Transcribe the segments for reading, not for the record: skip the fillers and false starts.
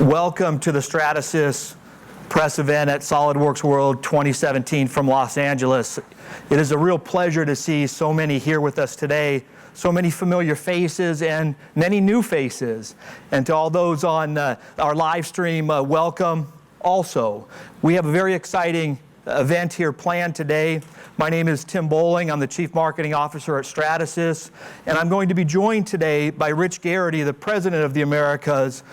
Welcome to the Stratasys press event at SOLIDWORKS World 2017 from Los Angeles. It is a real pleasure to see so many here with us today, so many familiar faces and many new faces. And to all those on our live stream, welcome also. We have a very exciting event here planned today. My name is Tim Bowling. I'm the Chief Marketing Officer at Stratasys, and I'm going to be joined today by Rich Garrity, the President of the Americas,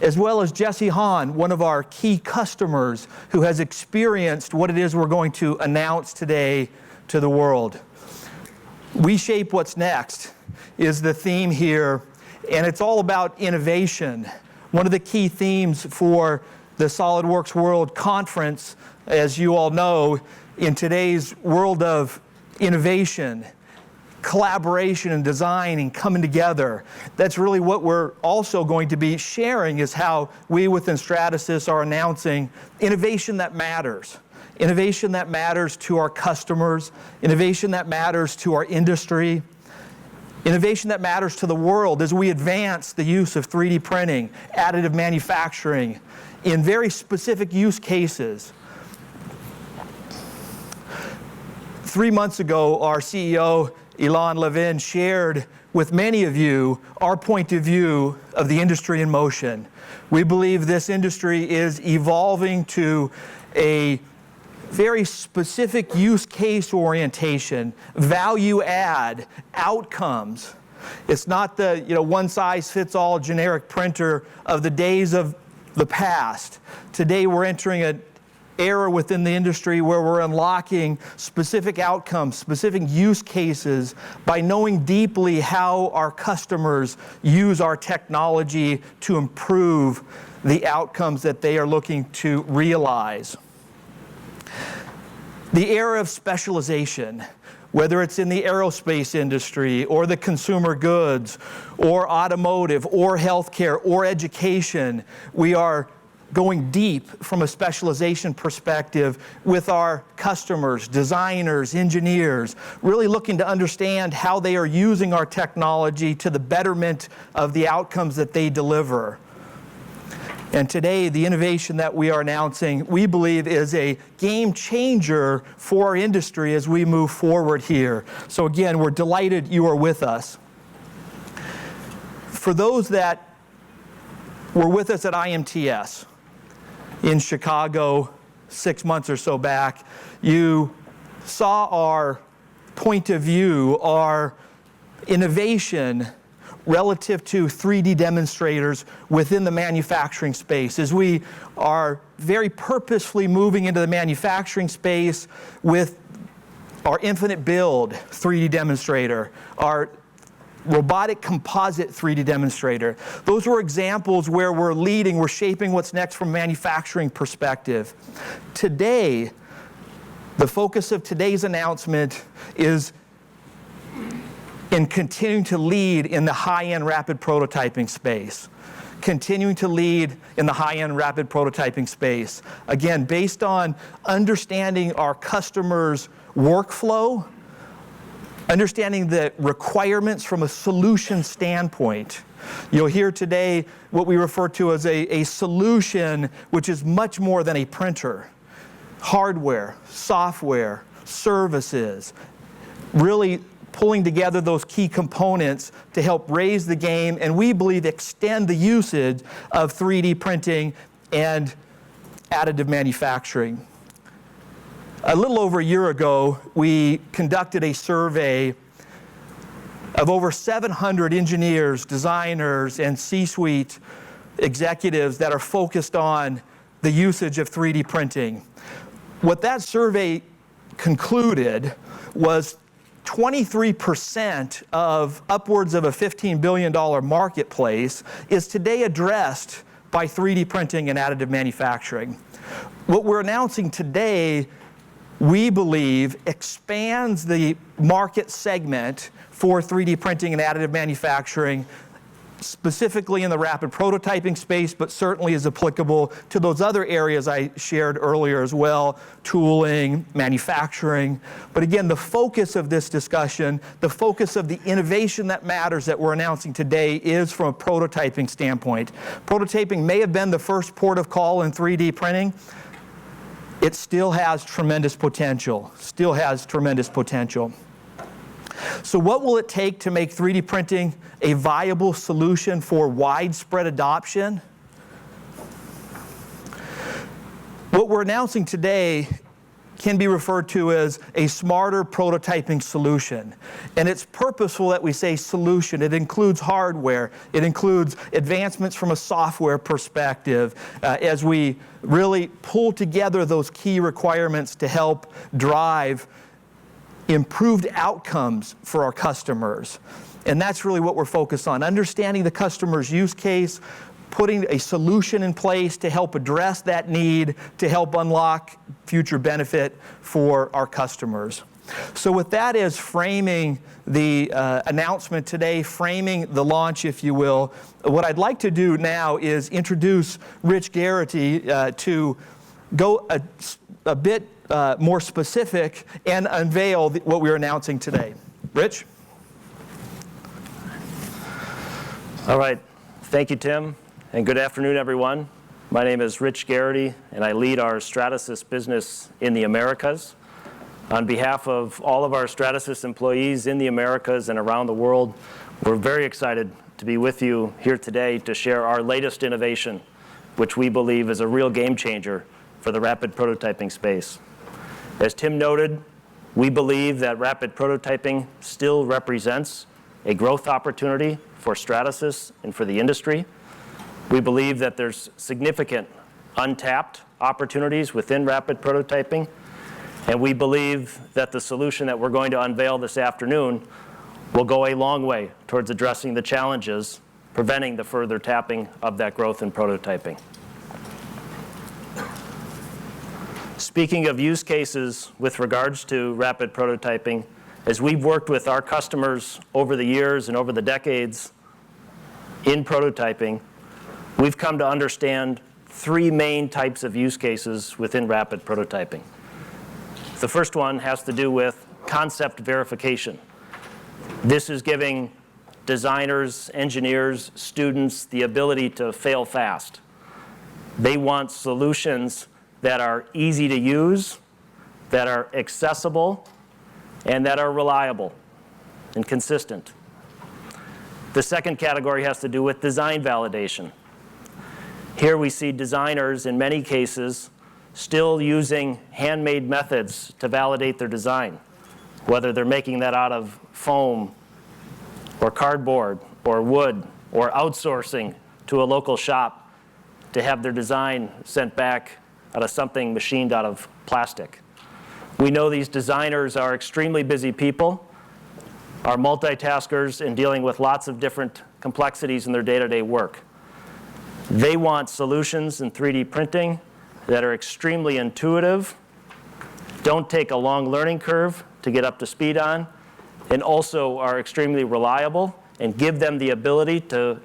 as well as Jesse Hahn, one of our key customers who has experienced what it is we're going to announce today to the world. We shape what's next is the theme here, and it's all about innovation. One of the key themes for the SOLIDWORKS World Conference, as you all know, in today's world of innovation, collaboration and design and coming together. That's really what we're also going to be sharing, is how we within Stratasys are announcing innovation that matters. Innovation that matters to our customers, innovation that matters to our industry, innovation that matters to the world as we advance the use of 3D printing, additive manufacturing in very specific use cases. 3 months ago, our CEO, Ilan Levin, shared with many of you our point of view of the industry in motion. We believe this industry is evolving to a very specific use case orientation, value add, outcomes. It's not the one size fits all generic printer of the days of the past. Today we're entering an era within the industry where we're unlocking specific outcomes, specific use cases by knowing deeply how our customers use our technology to improve the outcomes that they are looking to realize. The era of specialization, whether it's in the aerospace industry or the consumer goods or automotive or healthcare or education, we are going deep from a specialization perspective with our customers, designers, engineers, really looking to understand how they are using our technology to the betterment of the outcomes that they deliver. And today, the innovation that we are announcing, we believe, is a game changer for our industry as we move forward here. So again, we're delighted you are with us. For those that were with us at IMTS in Chicago 6 months or so back, you saw our point of view, our innovation relative to 3D demonstrators within the manufacturing space, as we are very purposefully moving into the manufacturing space with our Infinite Build 3D demonstrator, our robotic composite 3D demonstrator. Those were examples where we're leading, we're shaping what's next from a manufacturing perspective. Today, the focus of today's announcement is in continuing to lead in the high-end rapid prototyping space. Continuing to lead in the high-end rapid prototyping space. Again, based on understanding our customers' workflow, understanding the requirements from a solution standpoint. You'll hear today what we refer to as a solution, which is much more than a printer. Hardware, software, services, really pulling together those key components to help raise the game, and we believe extend the usage of 3D printing and additive manufacturing. A little over a year ago, we conducted a survey of over 700 engineers, designers, and C-suite executives that are focused on the usage of 3D printing. What that survey concluded was 23% of upwards of a $15 billion marketplace is today addressed by 3D printing and additive manufacturing. What we're announcing today, we believe, expands the market segment for 3D printing and additive manufacturing specifically in the rapid prototyping space, but certainly is applicable to those other areas I shared earlier as well, tooling, manufacturing. But again, the focus of this discussion, the focus of the innovation that matters that we're announcing today is from a prototyping standpoint. Prototyping may have been the first port of call in 3D printing. It still has tremendous potential, So what will it take to make 3D printing a viable solution for widespread adoption? What we're announcing today can be referred to as a smarter prototyping solution. And it's purposeful that we say solution. It includes hardware. It includes advancements from a software perspective as we really pull together those key requirements to help drive improved outcomes for our customers. And that's really what we're focused on, understanding the customer's use case, putting a solution in place to help address that need, to help unlock future benefit for our customers. So with that as framing the announcement today, framing the launch, if you will, what I'd like to do now is introduce Rich Garrity to go a bit more specific and unveil what we're announcing today. Rich? All right. Thank you, Tim, and good afternoon, everyone. My name is Rich Garrity, and I lead our Stratasys business in the Americas. On behalf of all of our Stratasys employees in the Americas and around the world, we're very excited to be with you here today to share our latest innovation, which we believe is a real game changer for the rapid prototyping space. As Tim noted, we believe that rapid prototyping still represents a growth opportunity for Stratasys and for the industry. We believe that there's significant untapped opportunities within rapid prototyping, and we believe that the solution that we're going to unveil this afternoon will go a long way towards addressing the challenges preventing the further tapping of that growth in prototyping. Speaking of use cases with regards to rapid prototyping, as we've worked with our customers over the years and over the decades in prototyping, we've come to understand three main types of use cases within rapid prototyping. The first one has to do with concept verification. This is giving designers, engineers, students the ability to fail fast. They want solutions that are easy to use, that are accessible, and that are reliable and consistent. The second category has to do with design validation. Here we see designers, in many cases, still using handmade methods to validate their design, whether they're making that out of foam or cardboard or wood, or outsourcing to a local shop to have their design sent back out of something machined out of plastic. We know these designers are extremely busy people, are multitaskers in dealing with lots of different complexities in their day-to-day work. They want solutions in 3D printing that are extremely intuitive, don't take a long learning curve to get up to speed on, and also are extremely reliable and give them the ability to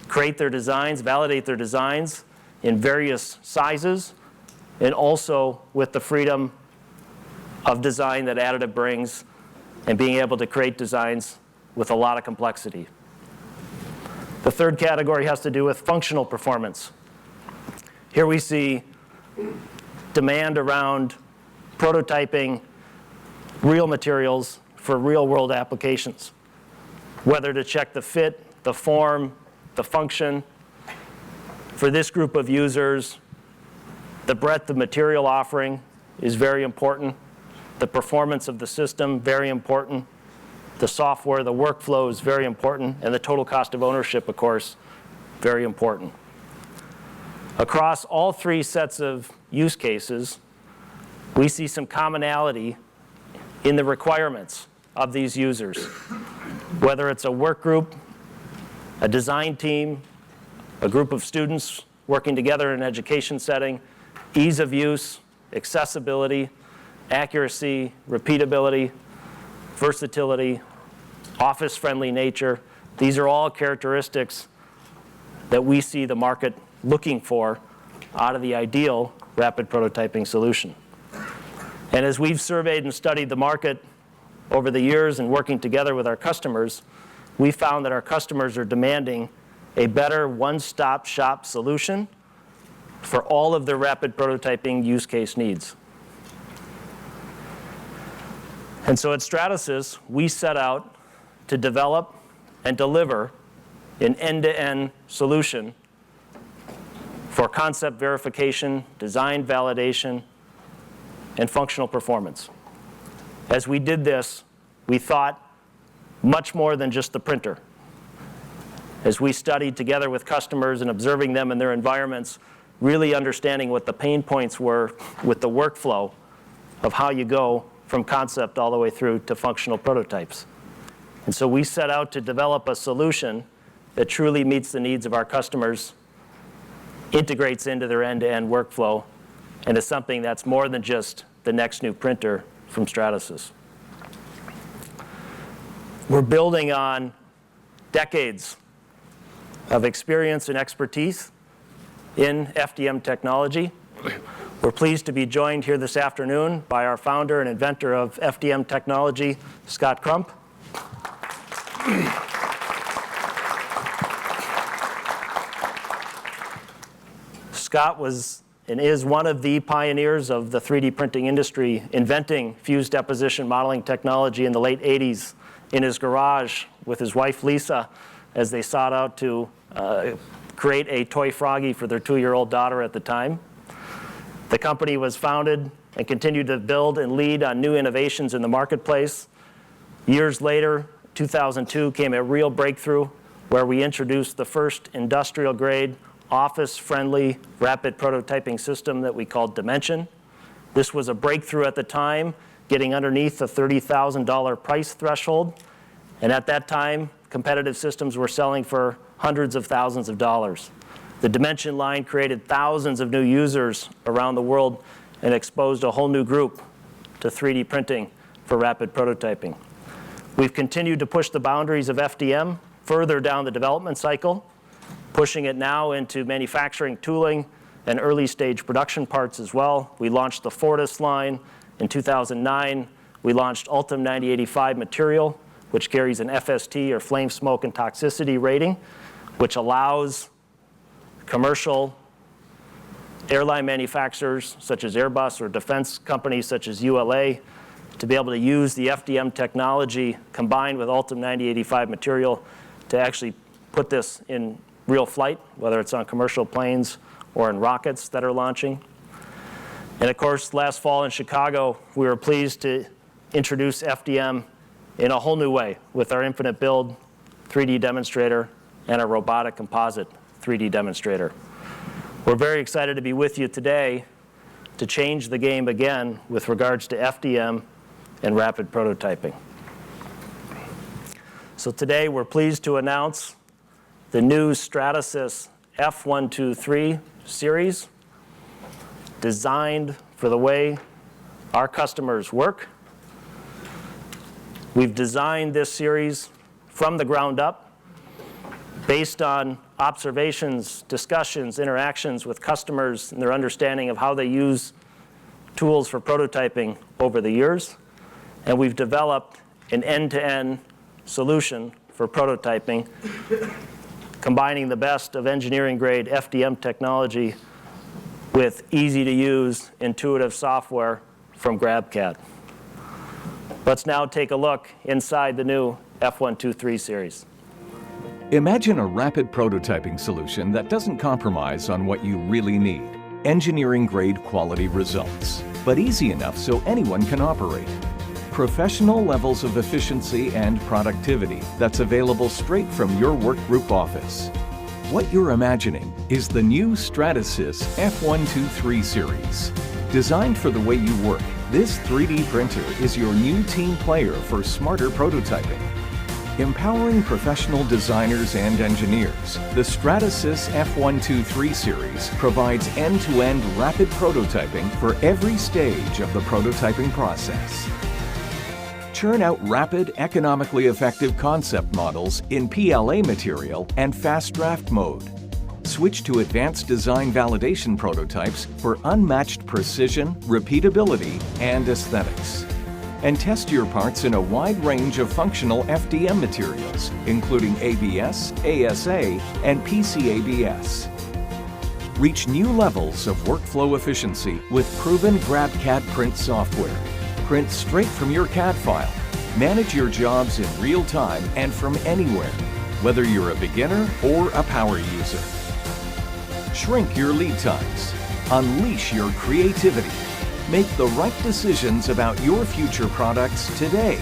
create their designs, validate their designs in various sizes, and also with the freedom of design that additive brings and being able to create designs with a lot of complexity. The third category has to do with functional performance. Here we see demand around prototyping real materials for real-world applications, whether to check the fit, the form, the function. For this group of users, the breadth of material offering is very important. The performance of the system, very important. The software, the workflow is very important. And the total cost of ownership, of course, very important. Across all three sets of use cases, we see some commonality in the requirements of these users. Whether it's a work group, a design team, a group of students working together in an education setting, ease of use, accessibility, accuracy, repeatability, versatility, office-friendly nature. These are all characteristics that we see the market looking for out of the ideal rapid prototyping solution. And as we've surveyed and studied the market over the years and working together with our customers, we found that our customers are demanding a better one-stop shop solution for all of their rapid prototyping use case needs. And so at Stratasys, we set out to develop and deliver an end-to-end solution for concept verification, design validation, and functional performance. As we did this, we thought much more than just the printer. As we studied together with customers and observing them in their environments, really understanding what the pain points were with the workflow of how you go from concept all the way through to functional prototypes. And so we set out to develop a solution that truly meets the needs of our customers, integrates into their end-to-end workflow, and is something that's more than just the next new printer from Stratasys. We're building on decades of experience and expertise in FDM technology. We're pleased to be joined here this afternoon by our founder and inventor of FDM technology, Scott Crump. Scott was and is one of the pioneers of the 3D printing industry, inventing fused deposition modeling technology in the late 80s in his garage with his wife, Lisa, as they sought out to create a toy froggy for their 2-year-old daughter at the time. The company was founded and continued to build and lead on new innovations in the marketplace. Years later, 2002, came a real breakthrough where we introduced the first industrial-grade, office-friendly, rapid prototyping system that we called Dimension. This was a breakthrough at the time, getting underneath the $30,000 price threshold. And at that time, competitive systems were selling for hundreds of thousands of dollars. The Dimension line created thousands of new users around the world and exposed a whole new group to 3D printing for rapid prototyping. We've continued to push the boundaries of FDM further down the development cycle, pushing it now into manufacturing tooling and early stage production parts as well. We launched the Fortis line in 2009. We launched Ultim 9085 material, which carries an FST or flame, smoke, and toxicity rating, which allows commercial airline manufacturers such as Airbus or defense companies such as ULA to be able to use the FDM technology combined with Ultim 9085 material to actually put this in real flight, whether it's on commercial planes or in rockets that are launching. And of course, last fall in Chicago, we were pleased to introduce FDM in a whole new way with our Infinite Build 3D demonstrator and a robotic composite 3D demonstrator. We're very excited to be with you today to change the game again with regards to FDM and rapid prototyping. So today we're pleased to announce the new Stratasys F123 series, designed for the way our customers work. We've designed this series from the ground up based on observations, discussions, interactions with customers and their understanding of how they use tools for prototyping over the years. And we've developed an end-to-end solution for prototyping, combining the best of engineering-grade FDM technology with easy-to-use, intuitive software from GrabCAD. Let's now take a look inside the new F123 series. Imagine a rapid prototyping solution that doesn't compromise on what you really need. Engineering-grade quality results, but easy enough so anyone can operate. Professional levels of efficiency and productivity that's available straight from your workgroup office. What you're imagining is the new Stratasys F123 series. Designed for the way you work, this 3D printer is your new team player for smarter prototyping. Empowering professional designers and engineers, the Stratasys F123 series provides end-to-end rapid prototyping for every stage of the prototyping process. Churn out rapid, economically effective concept models in PLA material and fast draft mode. Switch to advanced design validation prototypes for unmatched precision, repeatability, and aesthetics. And test your parts in a wide range of functional FDM materials, including ABS, ASA, and PCABS. Reach new levels of workflow efficiency with proven GrabCAD print software. Print straight from your CAD file. Manage your jobs in real time and from anywhere, whether you're a beginner or a power user. Shrink your lead times. Unleash your creativity. Make the right decisions about your future products today.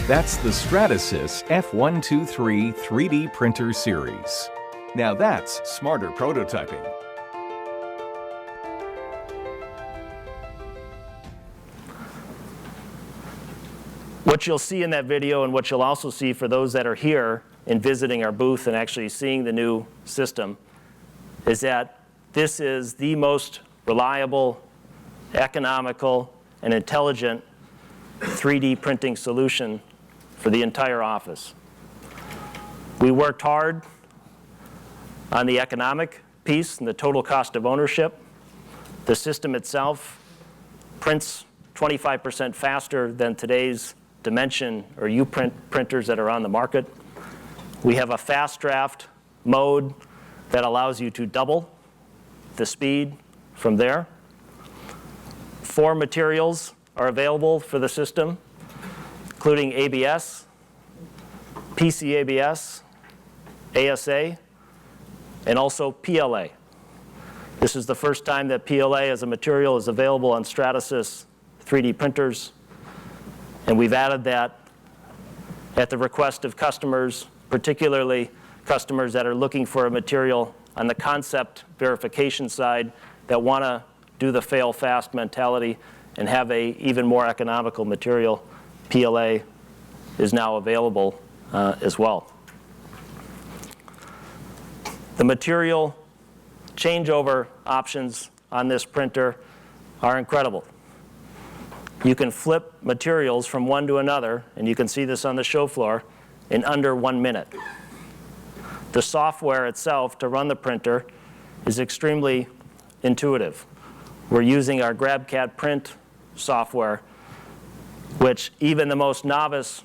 That's the Stratasys F123 3D printer series. Now that's smarter prototyping. What you'll see in that video, and what you'll also see for those that are here in visiting our booth and actually seeing the new system, is that this is the most reliable, economical, and intelligent 3D printing solution for the entire office. We worked hard on the economic piece and the total cost of ownership. The system itself prints 25% faster than today's Dimension or U-print printers that are on the market. We have a fast draft mode that allows you to double the speed from there. 4 materials are available for the system, including ABS, PCABS, ASA, and also PLA. This is the first time that PLA as a material is available on Stratasys 3D printers, and we've added that at the request of customers, particularly customers that are looking for a material on the concept verification side that want to do the fail fast mentality and have a even more economical material. PLA is now available as well. The material changeover options on this printer are incredible. You can flip materials from one to another, and you can see this on the show floor, in under 1 minute. The software itself to run the printer is extremely intuitive. We're using our GrabCAD print software, which even the most novice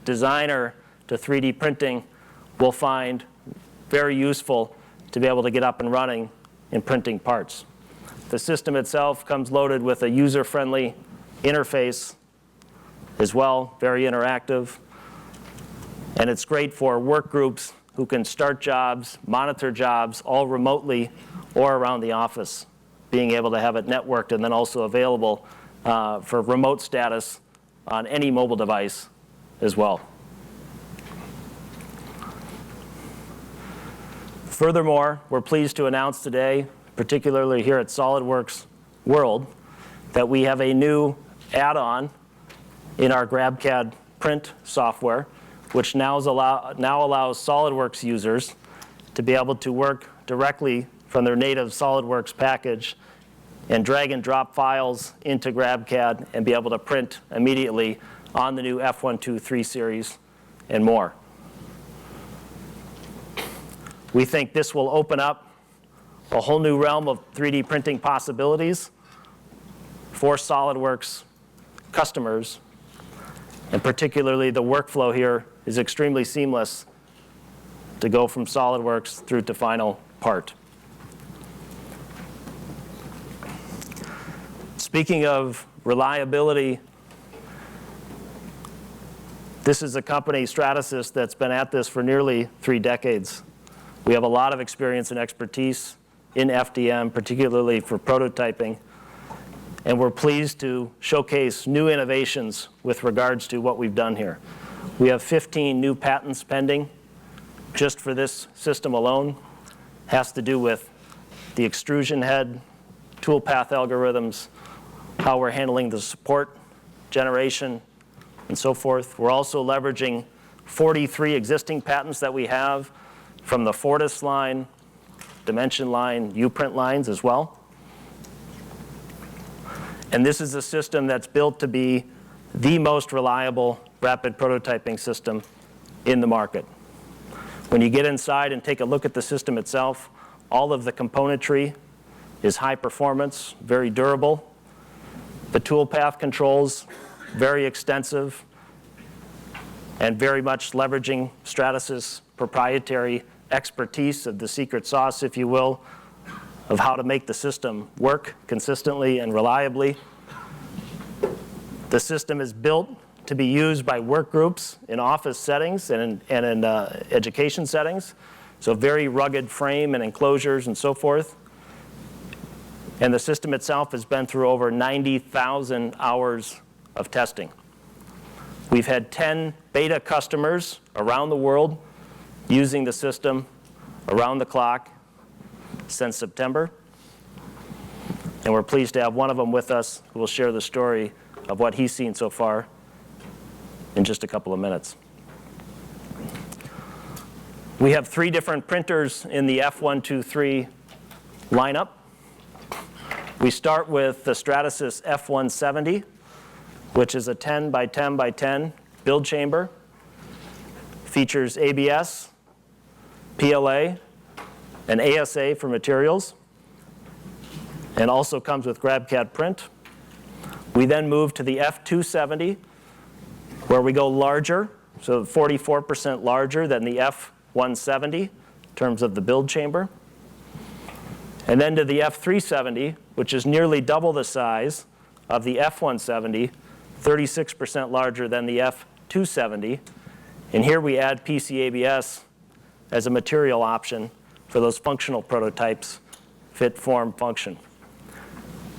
designer to 3D printing will find very useful to be able to get up and running in printing parts. The system itself comes loaded with a user-friendly interface as well, very interactive. And it's great for work groups who can start jobs, monitor jobs, all remotely or around the office, being able to have it networked and then also available for remote status on any mobile device as well. Furthermore, we're pleased to announce today, particularly here at SOLIDWORKS World, that we have a new add-on in our GrabCAD print software, which now allows SOLIDWORKS users to be able to work directly from their native SOLIDWORKS package and drag and drop files into GrabCAD and be able to print immediately on the new F123 series and more. We think this will open up a whole new realm of 3D printing possibilities for SOLIDWORKS customers, and particularly the workflow here is extremely seamless to go from SOLIDWORKS through to final part. Speaking of reliability, this is a company, Stratasys, that's been at this for nearly 3 decades. We have a lot of experience and expertise in FDM, particularly for prototyping. And we're pleased to showcase new innovations with regards to what we've done here. We have 15 new patents pending just for this system alone. Has to do with the extrusion head, toolpath algorithms, how we're handling the support generation, and so forth. We're also leveraging 43 existing patents that we have from the Fortis line, Dimension line, U-print lines as well. And this is a system that's built to be the most reliable rapid prototyping system in the market. When you get inside and take a look at the system itself, All of the componentry is high performance, very durable. The toolpath controls, very extensive, and very much leveraging Stratasys' proprietary expertise of the secret sauce, if you will, of how to make the system work consistently and reliably. The system is built to be used by work groups in office settings and in education settings. So very rugged frame and enclosures and so forth. And the system itself has been through over 90,000 hours of testing. We've had 10 beta customers around the world using the system around the clock since September. And we're pleased to have one of them with us who will share the story of what he's seen so far in just a couple of minutes. We have 3 different printers in the F123 lineup. We start with the Stratasys F170, which is a 10 by 10 by 10 build chamber. Features ABS, PLA, and ASA for materials, and also comes with GrabCAD print. We then move to the F270, where we go larger, so 44% larger than the F170 in terms of the build chamber. And then to the F370, which is nearly double the size of the F170, 36% larger than the F270. And here we add PCABS as a material option for those functional prototypes, fit, form, function.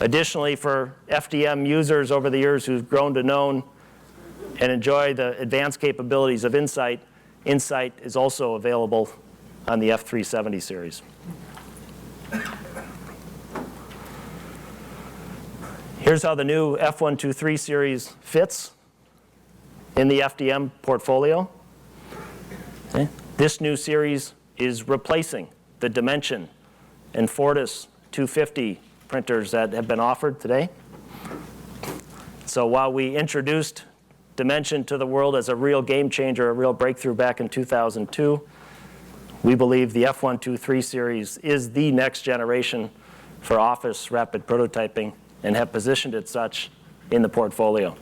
Additionally, for FDM users over the years who've grown to know and enjoy the advanced capabilities of Insight, Insight is also available on the F370 series. Here's how the new F123 series fits in the FDM portfolio. Okay. This new series is replacing the Dimension and Fortis 250 printers that have been offered today. So while we introduced Dimension to the world as a real game changer, a real breakthrough back in 2002, we believe the F123 series is the next generation for office rapid prototyping and have positioned it such in the portfolio.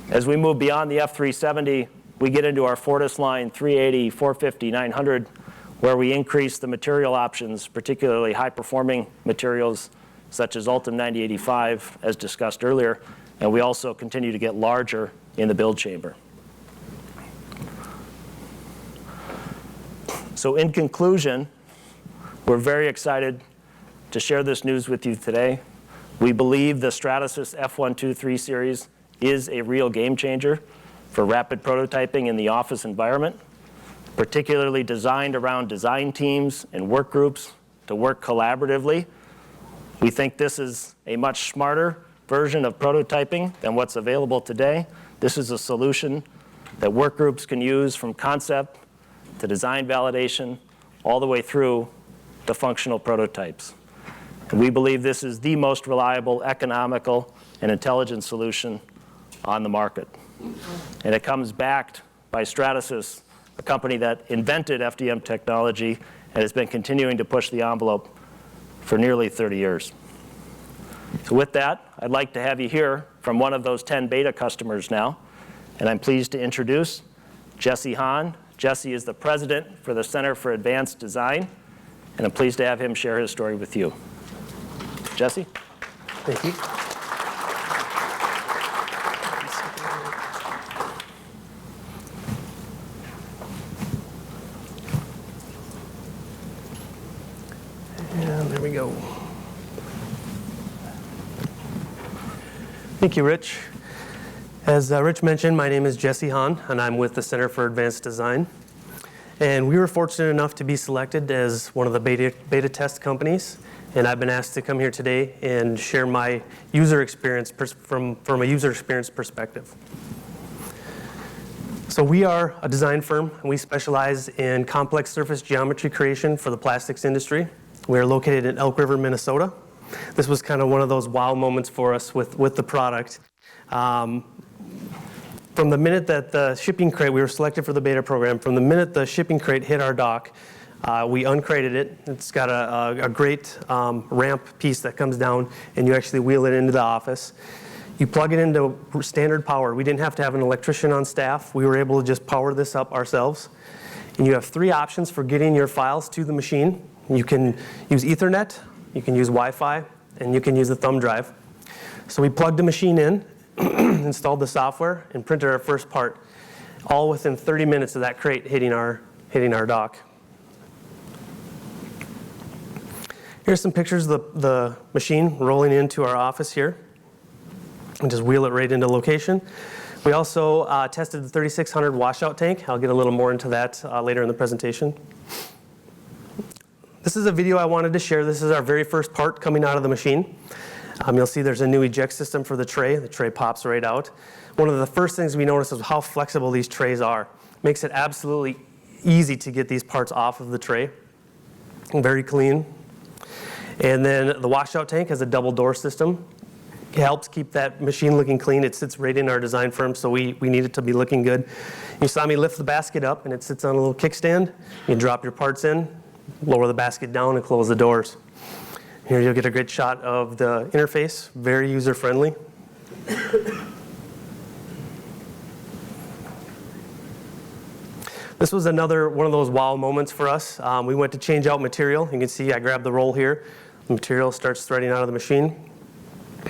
As we move beyond the F370, we get into our Fortis line 380, 450, 900, where we increase the material options, particularly high-performing materials such as Ultim 9085, as discussed earlier, and we also continue to get larger in the build chamber. So in conclusion, we're very excited to share this news with you today. We believe the Stratasys F123 series is a real game changer for rapid prototyping in the office environment, particularly designed around design teams and work groups to work collaboratively. We think this is a much smarter version of prototyping than what's available today. This is a solution that work groups can use from concept to design validation all the way through the functional prototypes. And we believe this is the most reliable, economical, and intelligent solution on the market. And it comes backed by Stratasys, a company that invented FDM technology and has been continuing to push the envelope for nearly 30 years. So with that, I'd like to have you hear from one of those 10 beta customers now. And I'm pleased to introduce Jesse Hahn. Jesse is the president for the Center for Advanced Design, and I'm pleased to have him share his story with you. Jesse? Thank you. And there we go. Thank you, Rich. As Rich mentioned, my name is Jesse Hahn, and I'm with the Center for Advanced Design. And we were fortunate enough to be selected as one of the beta test companies. And I've been asked to come here today and share my user experience from a user experience perspective. So we are a design firm, and we specialize in complex surface geometry creation for the plastics industry. We are located in Elk River, Minnesota. This was kind of one of those wow moments for us with the product. From the minute that the shipping crate, we were selected for the beta program, from the minute the shipping crate hit our dock, We uncrated it. It's got a great ramp piece that comes down, and you actually wheel it into the office. You plug it into standard power. We didn't have to have an electrician on staff. We were able to just power this up ourselves. And you have 3 options for getting your files to the machine. You can use Ethernet, you can use Wi-Fi, and you can use the thumb drive. So we plugged the machine in, installed the software, and printed our first part, all within 30 minutes of that crate hitting our dock. Here's some pictures of the machine rolling into our office here. And just wheel it right into location. We also tested the 3600 washout tank. I'll get a little more into that later in the presentation. This is a video I wanted to share. This is our very first part coming out of the machine. You'll see there's a new eject system for the tray. The tray pops right out. One of the first things we noticed is how flexible these trays are. Makes it absolutely easy to get these parts off of the tray. Very clean. And then the washout tank has a double door system. It helps keep that machine looking clean. It sits right in our design firm, so we need it to be looking good. You saw me lift the basket up, and it sits on a little kickstand. You drop your parts in, lower the basket down, and close the doors. Here you'll get a great shot of the interface, very user-friendly. This was another one of those wow moments for us. We went to change out material. You can see I grabbed the roll here. The material starts threading out of the machine.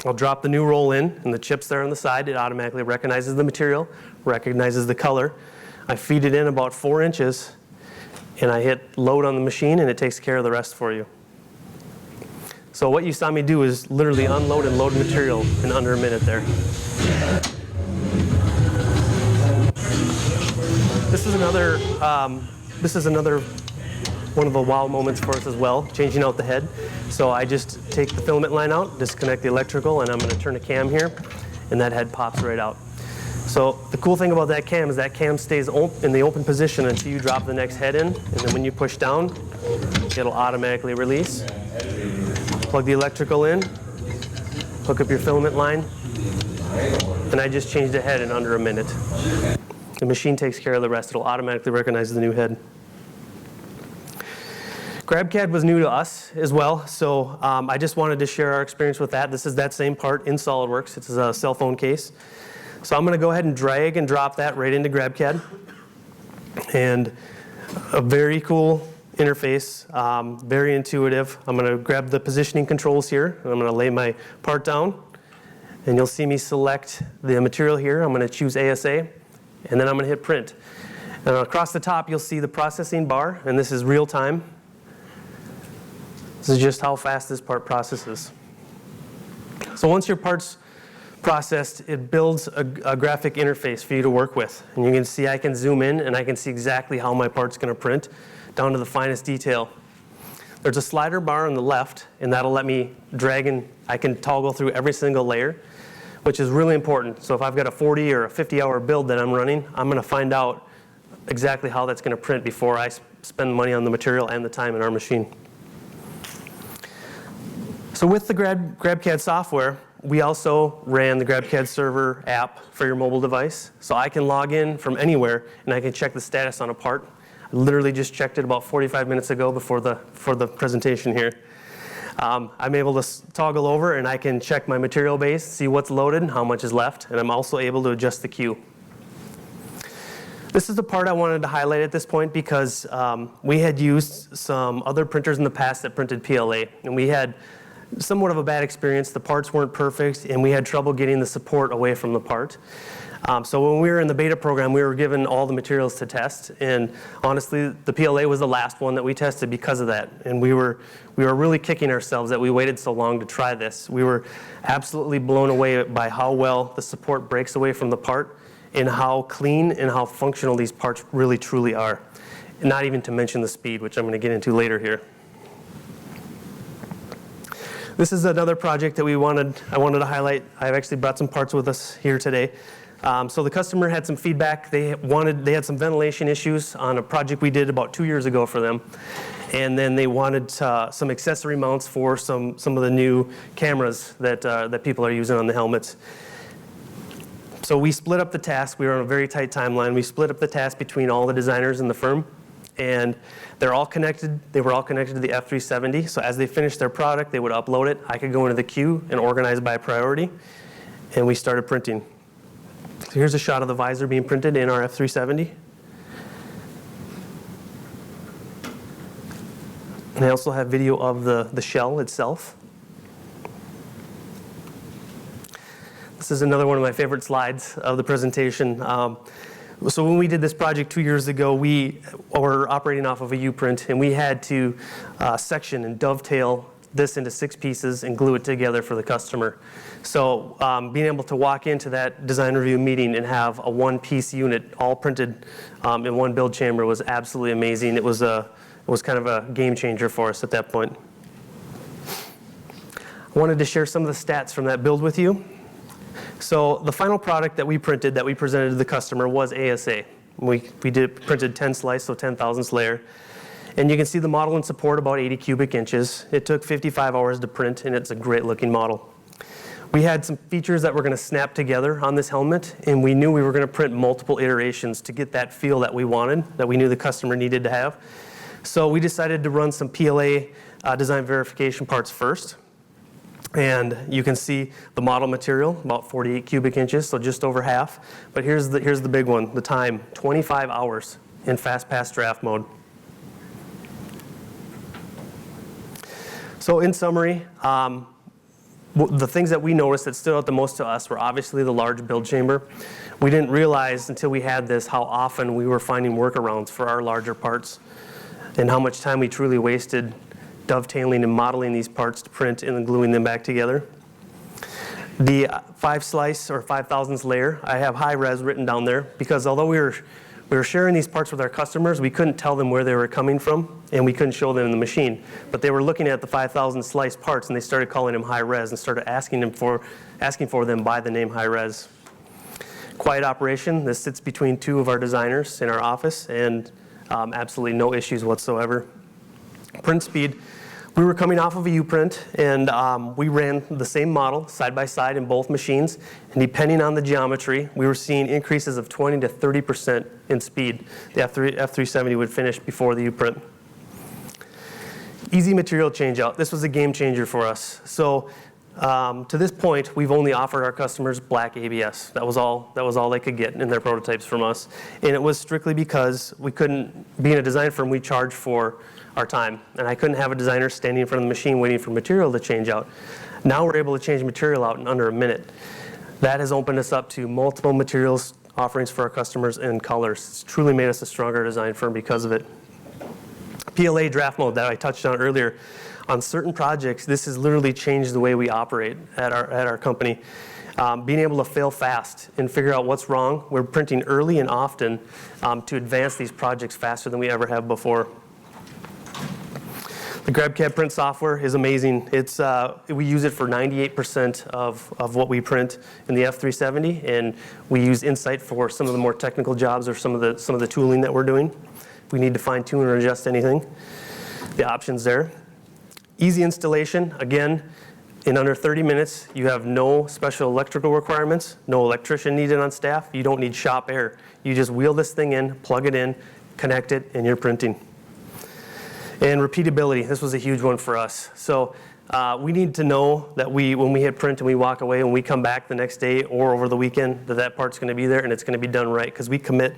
I'll drop the new roll in, and the chips there on the side, it automatically recognizes the material, recognizes the color. I feed it in about 4 inches, and I hit load on the machine, and it takes care of the rest for you. So what you saw me do is literally unload and load material in under a minute there. This is another one of the wow moments for us as well, changing out the head. So I just take the filament line out, disconnect the electrical, and I'm going to turn a cam here, and that head pops right out. So the cool thing about that cam is that cam stays in the open position until you drop the next head in, and then when you push down, it'll automatically release. Plug the electrical in, hook up your filament line, and I just changed the head in under a minute. The machine takes care of the rest. It'll automatically recognize the new head. GrabCAD was new to us as well, so I just wanted to share our experience with that. This is that same part in SOLIDWORKS. It's a cell phone case. So I'm going to go ahead and drag and drop that right into GrabCAD. And a very cool interface, very intuitive. I'm going to grab the positioning controls here, and I'm going to lay my part down. And you'll see me select the material here. I'm going to choose ASA, and then I'm going to hit print. And across the top, you'll see the processing bar, and this is real time. This is just how fast this part processes. So once your part's processed, it builds a graphic interface for you to work with. And you can see I can zoom in, and I can see exactly how my part's going to print, down to the finest detail. There's a slider bar on the left, and that'll let me drag and I can toggle through every single layer, which is really important. So if I've got a 40 or a 50-hour build that I'm running, I'm going to find out exactly how that's going to print before I spend money on the material and the time in our machine. So with the GrabCAD software, we also ran the GrabCAD server app for your mobile device. So I can log in from anywhere, and I can check the status on a part. I literally just checked it about 45 minutes ago for the presentation here. I'm able to toggle over, and I can check my material base, see what's loaded and how much is left, and I'm also able to adjust the queue. This is the part I wanted to highlight at this point because we had used some other printers in the past that printed PLA, and we had somewhat of a bad experience. The parts weren't perfect, and we had trouble getting the support away from the part. So when we were in the beta program, we were given all the materials to test, and honestly, the PLA was the last one that we tested because of that. And we were really kicking ourselves that we waited so long to try this. We were absolutely blown away by how well the support breaks away from the part, and how clean and how functional these parts really truly are. And not even to mention the speed, which I'm going to get into later here. This is another project that I wanted to highlight. I've actually brought some parts with us here today. So the customer had some feedback. They had some ventilation issues on a project we did about 2 years ago for them. And then they wanted some accessory mounts for some of the new cameras that people are using on the helmets. So we split up the task. We were on a very tight timeline. We split up the task between all the designers in the firm. and they're all connected. They were all connected to the F370. So as they finished their product, they would upload it. I could go into the queue and organize by priority, and we started printing. So here's a shot of the visor being printed in our F370. And I also have video of the shell itself. This is another one of my favorite slides of the presentation. So when we did this project 2 years ago, we were operating off of a U-print, and we had to section and dovetail this into 6 pieces and glue it together for the customer. So being able to walk into that design review meeting and have a one-piece unit all printed in one build chamber was absolutely amazing. It was kind of a game changer for us at that point. I wanted to share some of the stats from that build with you. So the final product that we printed, that we presented to the customer, was ASA. We printed 10 slice, so 10,000th layer. And you can see the model in support, about 80 cubic inches. It took 55 hours to print, and it's a great looking model. We had some features that were going to snap together on this helmet, and we knew we were going to print multiple iterations to get that feel that we wanted, that we knew the customer needed to have. So we decided to run some PLA design verification parts first. And you can see the model material, about 48 cubic inches, so just over half. But here's the big one, the time, 25 hours in fast pass draft mode. So in summary, the things that we noticed that stood out the most to us were obviously the large build chamber. We didn't realize until we had this how often we were finding workarounds for our larger parts and how much time we truly wasted dovetailing and modeling these parts to print and then gluing them back together. The 5 slice or 5,000th layer, I have high res written down there because although we were sharing these parts with our customers, we couldn't tell them where they were coming from and we couldn't show them in the machine. But they were looking at the 5,000 slice parts and they started calling them high res and started asking for them by the name high res. Quiet operation, this sits between 2 of our designers in our office and absolutely no issues whatsoever. Print speed, we were coming off of a U-print and we ran the same model side by side in both machines, and depending on the geometry, we were seeing increases of 20 to 30% in speed. The F370 would finish before the U-print. Easy material change out. This was a game changer for us. So to this point, we've only offered our customers black ABS. That was all they could get in their prototypes from us. And it was strictly because we couldn't, being a design firm, we charge for our time. And I couldn't have a designer standing in front of the machine waiting for material to change out. Now we're able to change material out in under a minute. That has opened us up to multiple materials offerings for our customers and colors. It's truly made us a stronger design firm because of it. PLA draft mode that I touched on earlier. On certain projects, this has literally changed the way we operate at our company. Being able to fail fast and figure out what's wrong. We're printing early and often to advance these projects faster than we ever have before. The GrabCAD print software is amazing. We use it for 98% of what we print in the F370, and we use Insight for some of the more technical jobs or some of the tooling that we're doing. If we need to fine tune or adjust anything, the options there. Easy installation, again, in under 30 minutes. You have no special electrical requirements, no electrician needed on staff. You don't need shop air. You just wheel this thing in, plug it in, connect it, and you're printing. And repeatability, this was a huge one for us. So we need to know that when we hit print and we walk away, when we come back the next day or over the weekend, that part's going to be there and it's going to be done right, because we commit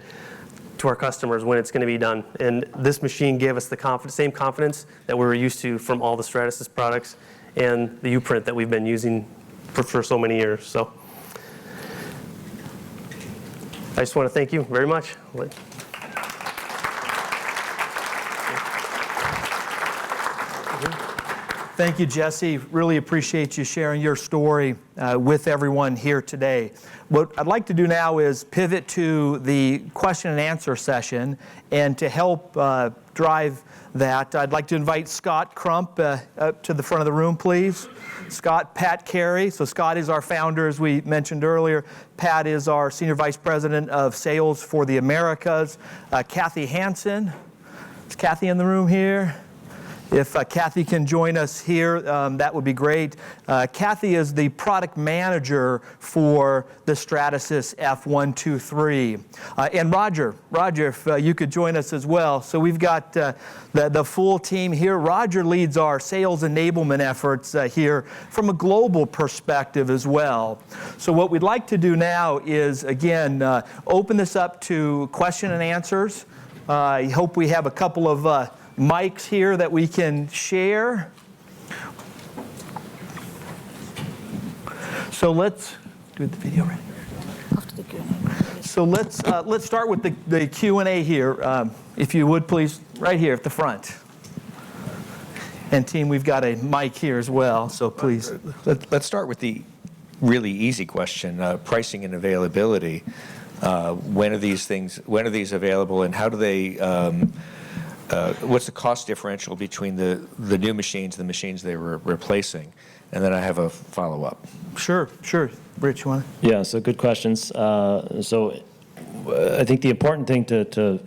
to our customers when it's going to be done. And this machine gave us the same confidence that we were used to from all the Stratasys products and the U-print that we've been using for so many years. So I just want to thank you very much. Thank you, Jesse. Really appreciate you sharing your story with everyone here today. What I'd like to do now is pivot to the question and answer session, and to help drive that, I'd like to invite Scott Crump up to the front of the room, please. Scott, Pat Carey. So Scott is our founder, as we mentioned earlier. Pat is our Senior Vice President of Sales for the Americas. Kathy Hansen. Is Kathy in the room here? If Kathy can join us here, that would be great. Kathy is the product manager for the Stratasys F123. And Roger, if you could join us as well. So we've got the full team here. Roger leads our sales enablement efforts here from a global perspective as well. So what we'd like to do now is, again, open this up to question and answers. I hope we have a couple of mics here that we can share. So let's do the video ready. After the Q&A. So let's start with the Q&A here, if you would please, right here at the front. And team, we've got a mic here as well, so please. Let's start with the really easy question: pricing and availability. When are these available, and how do they? What's the cost differential between the new machines and the machines they were replacing? And then I have a follow-up. Sure. Rich, you want to? Yeah, so good questions. So I think the important thing to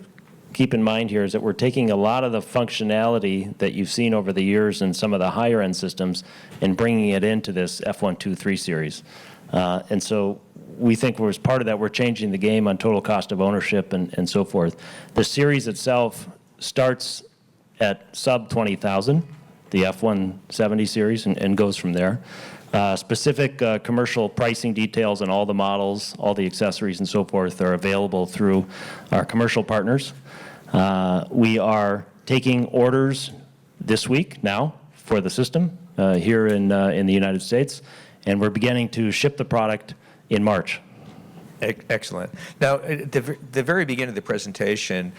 keep in mind here is that we're taking a lot of the functionality that you've seen over the years in some of the higher-end systems and bringing it into this F123 series. And so we think as part of that, we're changing the game on total cost of ownership and so forth. The series itself starts at sub 20,000, the F170 series, and goes from there. Specific commercial pricing details on all the models, all the accessories and so forth are available through our commercial partners. We are taking orders this week now for the system here in the United States, and we're beginning to ship the product in March. Excellent. Now, at the very beginning of the presentation,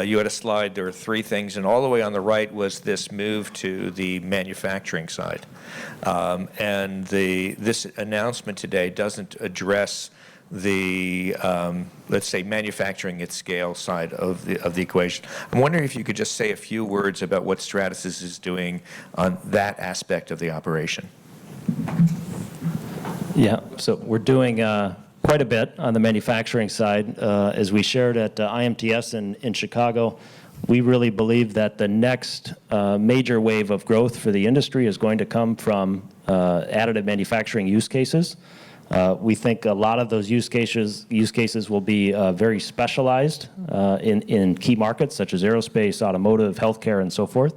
you had a slide. There were three things, and all the way on the right was this move to the manufacturing side. And this announcement today doesn't address the, let's say, manufacturing at scale side of the equation. I'm wondering if you could just say a few words about what Stratasys is doing on that aspect of the operation. Yeah, so we're doing quite a bit on the manufacturing side. As we shared at IMTS in Chicago, we really believe that the next major wave of growth for the industry is going to come from additive manufacturing use cases. We think a lot of those use cases will be very specialized in key markets such as aerospace, automotive, healthcare, and so forth.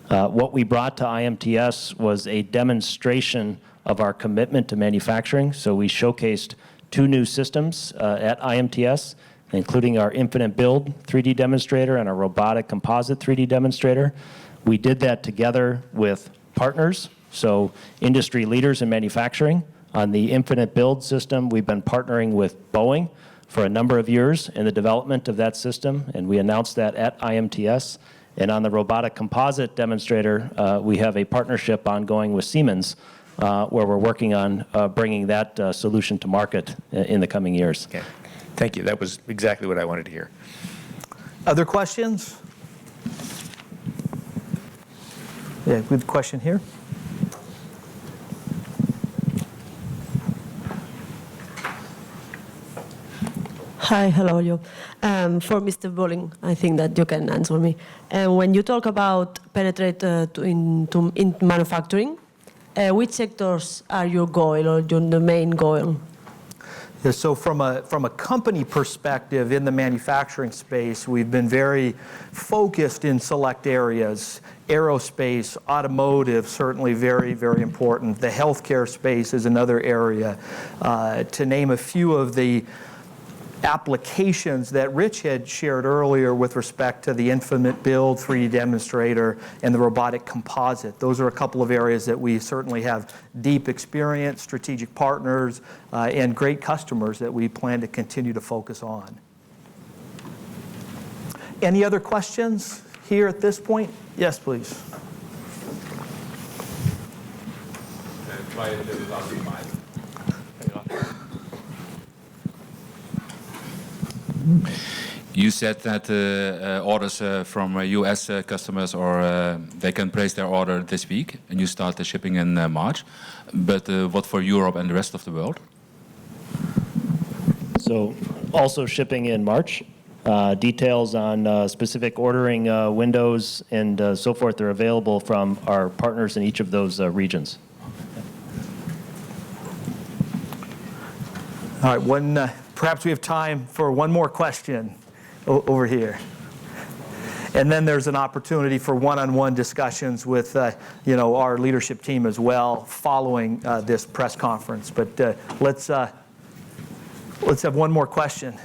What we brought to IMTS was a demonstration of our commitment to manufacturing. So we showcased 2 new systems at IMTS, including our Infinite Build 3D demonstrator and our robotic composite 3D demonstrator. We did that together with partners, so industry leaders in manufacturing. On the Infinite Build system, we've been partnering with Boeing for a number of years in the development of that system, and we announced that at IMTS. And on the robotic composite demonstrator, we have a partnership ongoing with Siemens, where we're working on bringing that solution to market in the coming years. Okay. Thank you. That was exactly what I wanted to hear. Other questions? Yeah, good question here. Hi, hello, you. For Mr. Bowling, I think that you can answer me. When you talk about penetrate into manufacturing, which sectors are your goal or the main goal? Yeah, so from a company perspective in the manufacturing space, we've been very focused in select areas. Aerospace, automotive, certainly very, very important. The healthcare space is another area. To name a few of the applications that Rich had shared earlier with respect to the Infinite Build 3D demonstrator and the robotic composite. Those are a couple of areas that we certainly have deep experience, strategic partners, and great customers that we plan to continue to focus on. Any other questions here at this point? Yes, please. You said that orders from US customers, or they can place their order this week, and you start the shipping in March. But what for Europe and the rest of the world? So also shipping in March. Details on specific ordering windows and so forth are available from our partners in each of those regions. All right, perhaps we have time for one more question over here. And then there's an opportunity for one-on-one discussions with our leadership team as well following this press conference. But let's have one more question.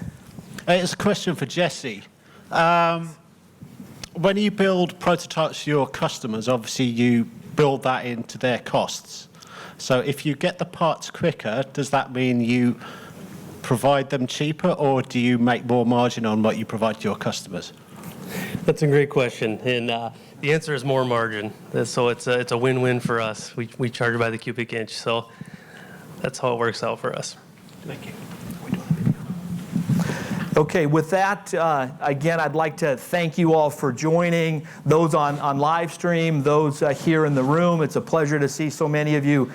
It's a question for Jesse. When you build prototypes for your customers, obviously you build that into their costs. So if you get the parts quicker, does that mean you provide them cheaper, or do you make more margin on what you provide to your customers? That's a great question, and the answer is more margin. So it's a win-win for us. We charge by the cubic inch, so that's how it works out for us. Thank you. Okay, with that, again, I'd like to thank you all for joining, those on live stream, those here in the room. It's a pleasure to see so many of you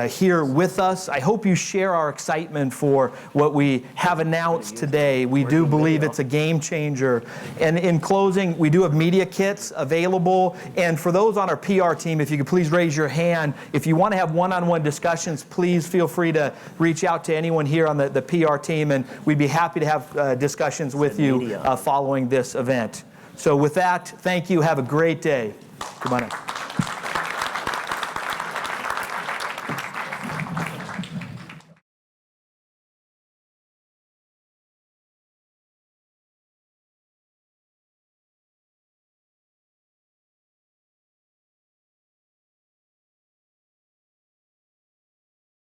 here with us. I hope you share our excitement for what we have announced today. We do believe it's a game changer. And in closing, we do have media kits available. And for those on our PR team, if you could please raise your hand. If you want to have one-on-one discussions, please feel free to reach out to anyone here on the PR team, and we'd be happy to have discussions with you following this event. So with that, thank you. Have a great day. Come on in.